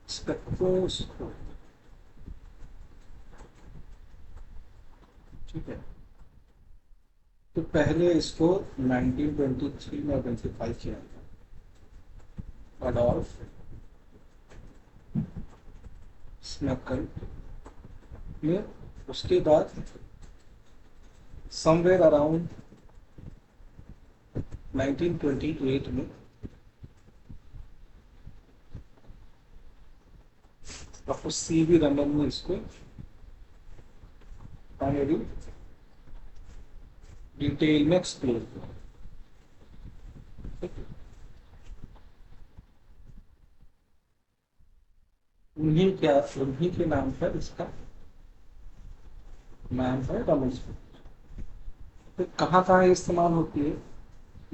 Spectroscope. ठीक है, तो पहले इसको 1923 में आइडेंटिफाई किया था अडोल्फ स्मेकल ने। उसके बाद समवेयर अराउंड 1928 में डॉक्टर सी वी रमन ने इसको फाइनली डिटेल में एक्सप्लोर किया। उन्हीं के नाम पर इसका नाम है रमन। तो कहाँ कहाँ इस्तेमाल होती है?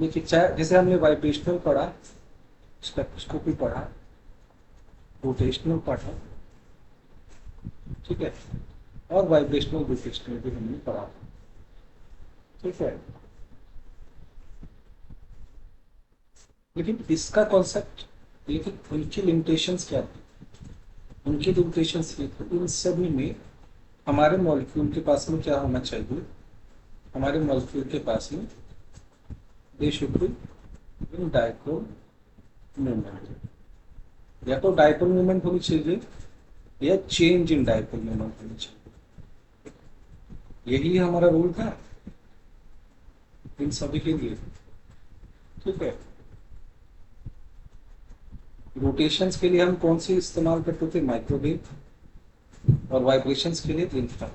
देखिए, चाहे जैसे हमने वाइब्रेशनल पढ़ा, स्पेक्ट्रोस्कोपी पढ़ा, रोटेशनल पढ़ा, ठीक है, और वाइब्रेशनल रोटेशनल भी हमने पढ़ा, ठीक है। लेकिन इसका कॉन्सेप्ट, लेकिन उनकी लिमिटेशंस क्या थी? उनकी लिमिटेशंस ये थी, इन सभी में हमारे मॉलिक्यूल के पास में क्या होना चाहिए? हमारे मॉलिक्यूल के पास में they should be in dipole movement. या तो डाइपोल मूवमेंट होनी चाहिए या चेंज इन डाइपोल मूवमेंट होनी चाहिए। यही हमारा रूल था इन सभी के लिए, ठीक है। रोटेशंस के लिए हम कौन सी इस्तेमाल करते थे? माइक्रोवेव। और वाइब्रेशंस के लिए इंफ्रा।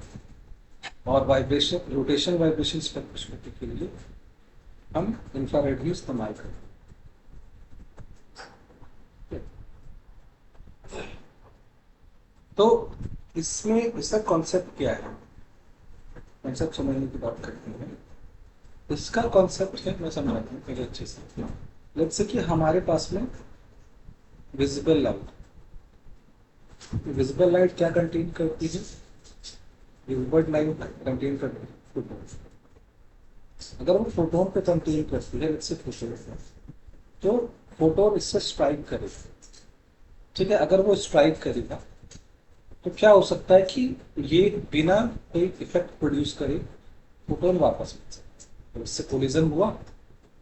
और वाइब्रेशन, रोटेशन वाइब्रेशन स्पेक्ट्रोस्कोपी के लिए हम इंफ्रारेड भी इस्तेमाल करते हैं। तो इसमें इसका कॉन्सेप्ट क्या है? कॉन्सेप्ट समझने की बात करते हैं। इसका कॉन्सेप्ट है, मैं समझाता हूँ पहले अच्छे से। लेट्स से कि हमारे पास में विजिबल लाइट, विजिबल लाइट क्या कंटेन करती है? विजिबल लाइट कंटेन करती है फोटोन। अगर वो फोटोन पे कंटेन करती है, लेट्स से फोटोन, तो फोटोन इससे स्ट्राइक करेगा, ठीक है। अगर वो स्ट्राइक करेगा तो क्या हो सकता है कि ये बिना कोई इफेक्ट प्रोड्यूस करे फोटोन वापस मिल सकता है। तो इससे कोलिजन हुआ,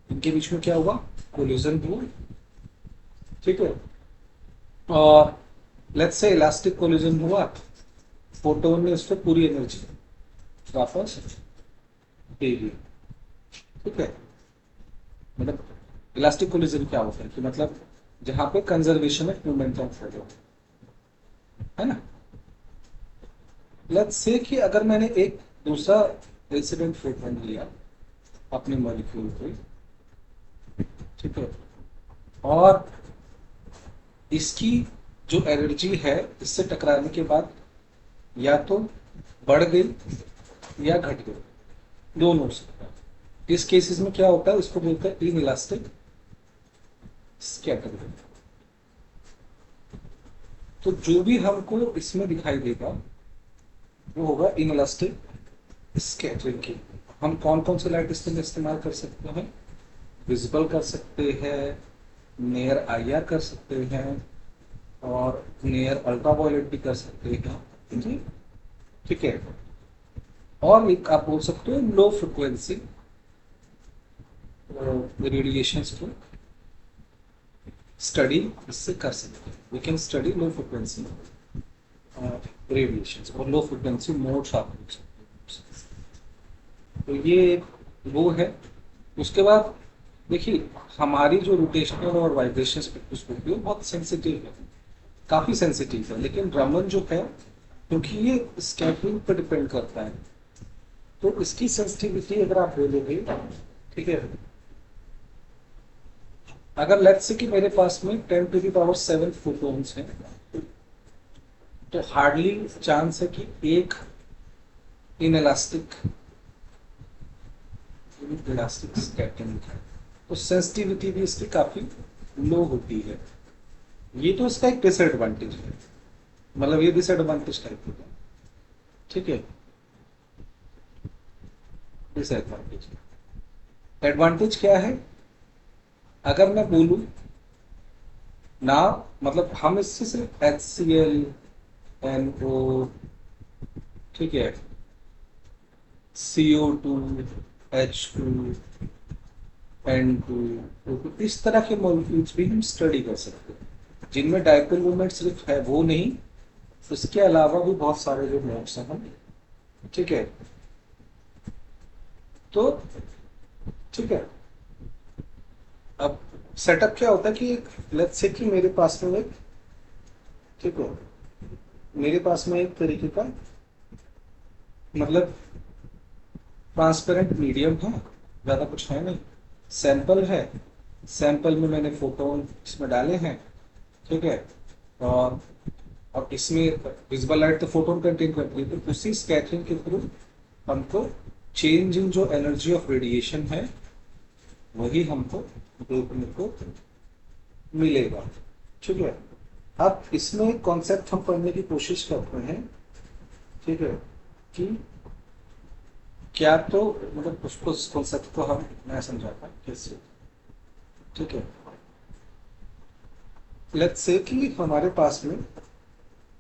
इनके बीच में क्या हुआ? कोलिजन हुआ, ठीक है। और लेट्स से इलास्टिक कोलिजन हुआ, फोटोन ने उस पर पूरी एनर्जी वापस दे दी, ठीक है। मतलब इलास्टिक कोलिजन क्या होता है कि मतलब जहां पे कंजर्वेशन ऑफ मोमेंटम फोटो, है ना। लेट्स से कि अगर मैंने एक दूसरा इंसिडेंट फोटोन लिया अपने मॉलिक्यूल पे, ठीक है, और इसकी जो एनर्जी है इससे टकराने के बाद या तो बढ़ गई या घट गई, दोनों हो सकता है। इस केसेस में क्या होता है? इसको बोलते हैं इन इलास्टिक स्कैटरिंग। तो जो भी हमको इसमें दिखाई देगा वो होगा इन इलास्टिक स्कैटरिंग की। हम कौन कौन से लाइट इसमें इस्तेमाल कर सकते हैं? विजिबल कर सकते हैं, नियर आईआर कर सकते हैं, और नियर अल्ट्रावायलेट भी कर सकते हैं जी, ठीक है। और एक आप बोल सकते हो लो फ्रिक्वेंसी रेडिएशंस को स्टडी इससे कर सकते हैं। We can study low frequency radiations और लो फ्रिक्वेंसी मोड्स आप बोल सकते हैं। तो ये एक वो है। उसके बाद देखिए, हमारी जो रोटेशनल और वाइब्रेशन स्पेक्ट्रोस्कोपी है बहुत सेंसिटिव है, काफी सेंसिटिव है। लेकिन रमन जो है, क्योंकि ये स्कैटरिंग पर डिपेंड करता है, तो इसकी सेंसिटिविटी अगर आप बोलोगे, ठीक है, अगर लेट्स से कि मेरे पास में 10⁻⁷ फोटोन्स हैं, तो हार्डली चांस है कि एक इन इलास्टिक स्कैटरिंग है, तो सेंसिटिविटी भी इसकी काफी लो होती है। ये तो इसका एक डिसएडवांटेज है, मतलब ये डिसएडवांटेज टाइप होता है, ठीक है। डिसएडवांटेज, एडवांटेज क्या है? अगर मैं बोलूं ना, मतलब हम इससे सिर्फ HCl, NO, ठीक है, CO2, H2, N2, तो इस तरह के मॉलिक्यूल्स भी हम स्टडी कर सकते हैं जिनमें डायपोल मोमेंट सिर्फ है वो नहीं, उसके अलावा भी बहुत सारे जो मोड्स हैं हम, ठीक है। तो ठीक है, अब सेटअप क्या होता है कि लेट्स से कि मेरे पास में एक, ठीक है, मेरे पास में एक तरीके का मतलब ट्रांसपेरेंट मीडियम है, ज़्यादा कुछ है नहीं, सैंपल है, सैंपल में मैंने फोटोन इसमें डाले हैं, ठीक है, और अब इसमें विजिबल लाइट तो फोटोन कंटेन करती है, तो उसी स्कैटरिंग के थ्रू हमको चेंज इन जो एनर्जी ऑफ रेडिएशन है वही हमको देखने को मिलेगा, ठीक है। अब इसमें एक कॉन्सेप्ट हम पढ़ने की कोशिश करते हैं, ठीक है, कि क्या तो मतलब उसको कॉन्सेप्ट को हम मैं समझाता कैसे, ठीक है। लेट्स से कि हमारे पास में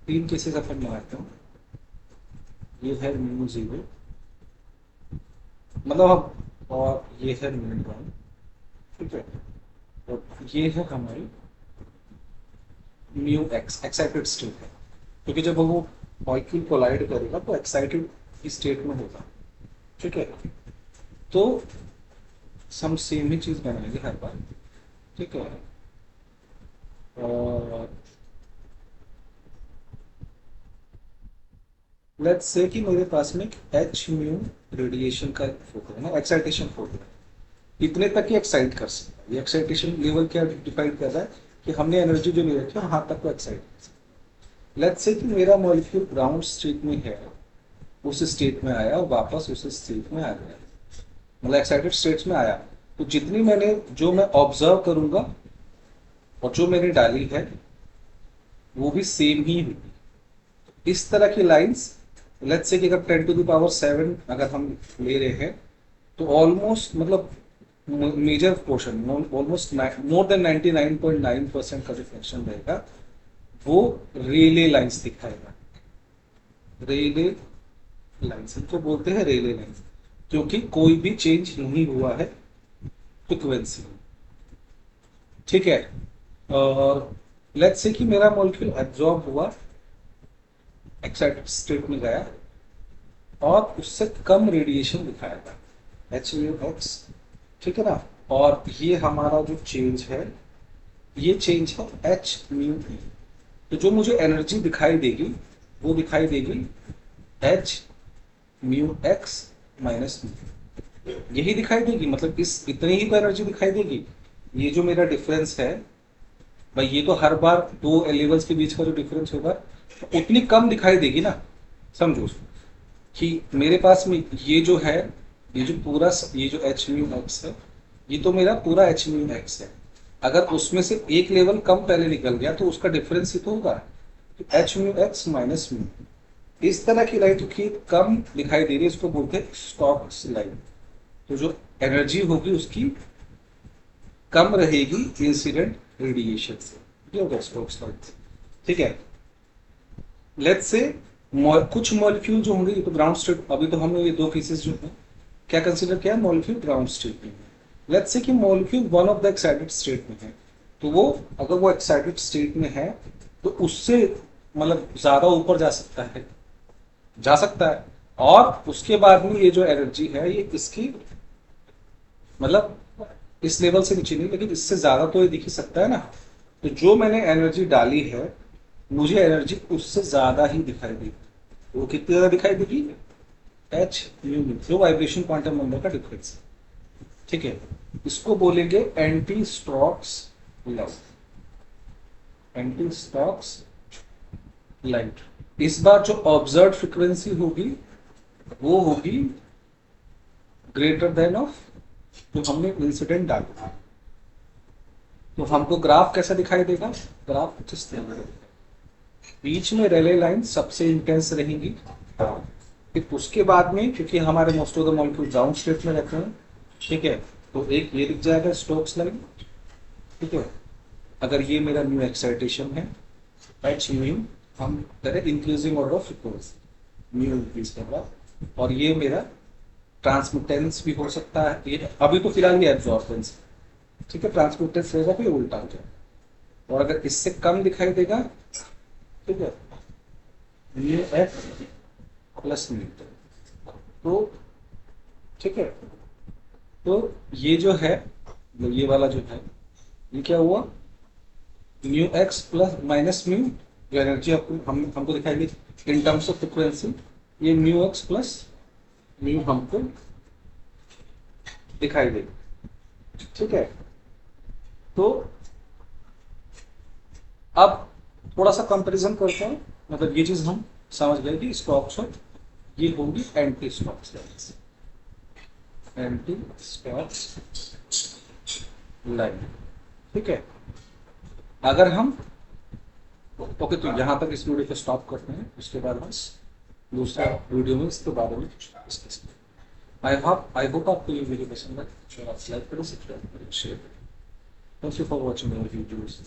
तीन केसेस अपन लगाते हैं, ये है म्यू जीरो, मतलब हम, और ये है म्यू वन, ठीक है, और ये है हमारी म्यू एक्स, एक्साइटेड स्टेट है, क्योंकि जब वो मॉलिक्यूल कोलाइड करेगा तो एक्साइटेड स्टेट में होगा, ठीक है। तो हम सेम ही चीज बनाएंगे हर बार, ठीक है, और लेट्स से कि मेरे पास में एच म्यू रेडिएशन का फोटो है ना, एक्साइटेशन फोटो है, इतने तक ही एक्साइट कर सकता है। ये एक्साइटेशन लेवल क्या डिफाइन कर रहा है कि हमने एनर्जी जो ले रखी है वहां तक को एक्साइट कर सकता है। लेट्स से कि मेरा मॉलिक्यूल ग्राउंड स्टेट में है, उस स्टेट में आया और वापस उस स्टेट में आ गया, मतलब एक्साइटेड स्टेट्स में आया, तो जितनी मैंने जो मैं ऑब्जर्व करूंगा और जो मैंने डाली है वो भी सेम ही होगी। इस तरह की लाइंस, लेट्स से कि अगर 10⁻7 अगर हम ले रहे हैं तो ऑलमोस्ट मतलब major portion, almost more than 99.9% का जो फंक्शन रहेगा वो रेले लाइंस दिखाएगा। रेले लाइंस इनको बोलते हैं, रेले लाइंस, क्योंकि कोई भी चेंज नहीं हुआ है फ्रिक्वेंसी में, ठीक है। और लेट्स से कि मेरा मॉलिक्यूल एब्जॉर्ब हुआ, एक्साइटेड स्टेट में गया और उससे कम रेडिएशन दिखाया था, एच म्यू एक्स, ठीक है ना, और ये हमारा जो चेंज है ये चेंज है एच म्यू ई, तो जो मुझे एनर्जी दिखाई देगी वो दिखाई देगी H mu x minus mu, यही दिखाई देगी, मतलब इस इतनी ही तो एनर्जी दिखाई देगी। ये जो मेरा डिफरेंस है भाई, ये तो हर बार दो लेवल्स के बीच का जो डिफरेंस होगा तो उतनी कम दिखाई देगी ना, समझो कि मेरे पास में ये जो है, ये जो पूरा ये जो एच म्यू एक्स है ये तो मेरा पूरा एच म्यू एक्स है, अगर उसमें से एक लेवल कम पहले निकल गया तो उसका डिफरेंस ही तो होगा, H mu x minus mu. इस तरह की लाइट की कम दिखाई दे रही है, इसको बोलते हैं स्टोक्स लाइट, तो जो एनर्जी होगी उसकी कम रहेगी इंसिडेंट रेडिएशन से, ये होगा स्टोक्स लाइट, ठीक है। लेट्स से कुछ मॉलिक्यूल जो होंगे, ये तो ग्राउंड स्टेट, अभी तो हमने ये दो केसेस जो है क्या कंसीडर किया, मॉलिक्यूल ग्राउंड स्टेट में है। लेट्स से कि molecule one of the excited state में है, तो वो अगर वो एक्साइटेड स्टेट में है तो उससे मतलब ज्यादा ऊपर जा सकता है, जा सकता है, और उसके बाद में ये जो एनर्जी है ये इसकी मतलब इस लेवल से नीचे नहीं, लेकिन इससे ज्यादा तो ये दिख ही सकता है ना, तो जो मैंने एनर्जी डाली है मुझे एनर्जी उससे ज्यादा ही दिखाई देगी, वो कितनी ज्यादा दिखाई देगी, एच म्यू, जो वाइब्रेशन क्वांटम नंबर का डिफरेंस है, ठीक है। इसको बोलेंगे anti Stokes light, anti Stokes light. इस बार जो ऑब्जर्व फ्रीक्वेंसी होगी वो होगी ग्रेटर देन ऑफ जो हमने इंसिडेंट डाला, तो हमको ग्राफ कैसा दिखाई देगा, ग्राफ कुछ इस तरह का, बीच में रेले लाइन सबसे इंटेंस रहेगी, फिर उसके बाद में क्योंकि हमारे most of the molecule ground state में रहते हैं, ठीक है, तो एक ये दिख जाएगा स्टोक्स लाइन, ठीक है, अगर ये मेरा न्यू एक्साइटेशन है, राइट, न्यू हम करें increasing order of frequency, new increase कर रहा, और ये मेरा ट्रांसमिटेंस भी हो सकता है, ये अभी तो फिलहाल ये एब्जॉर्बेंस, ठीक है, ट्रांसमिटेंस रहेगा फिर उल्टा हो जाए, और अगर इससे कम दिखाई देगा, ठीक है, न्यू एफ प्लस न्यू, तो ठीक है, तो ये जो है, ये वाला जो है, ये क्या हुआ, new x plus minus mu, जो एनर्जी आपको हमको दिखाएगी इन टर्म्स ऑफ फ्रिक्वेंसी, ये न्यू एक्स प्लस म्यू हमको दिखाई देगी, ठीक है। तो अब थोड़ा सा कंपैरिजन करते हैं, मतलब ये चीज हम समझ गए कि स्टॉक्स और ये होगी anti stocks line, anti stocks line, ठीक है। अगर हम ओके, तो यहाँ तक इस वीडियो को स्टॉप करते हैं, उसके बाद हम दूसरा वीडियो में इसके बारे में डिस्कस करें। आई होप आपको ये वीडियो पसंद है, आप लाइक करें, सब्सक्राइब करें, शेयर करें। Thank you for watching my videos.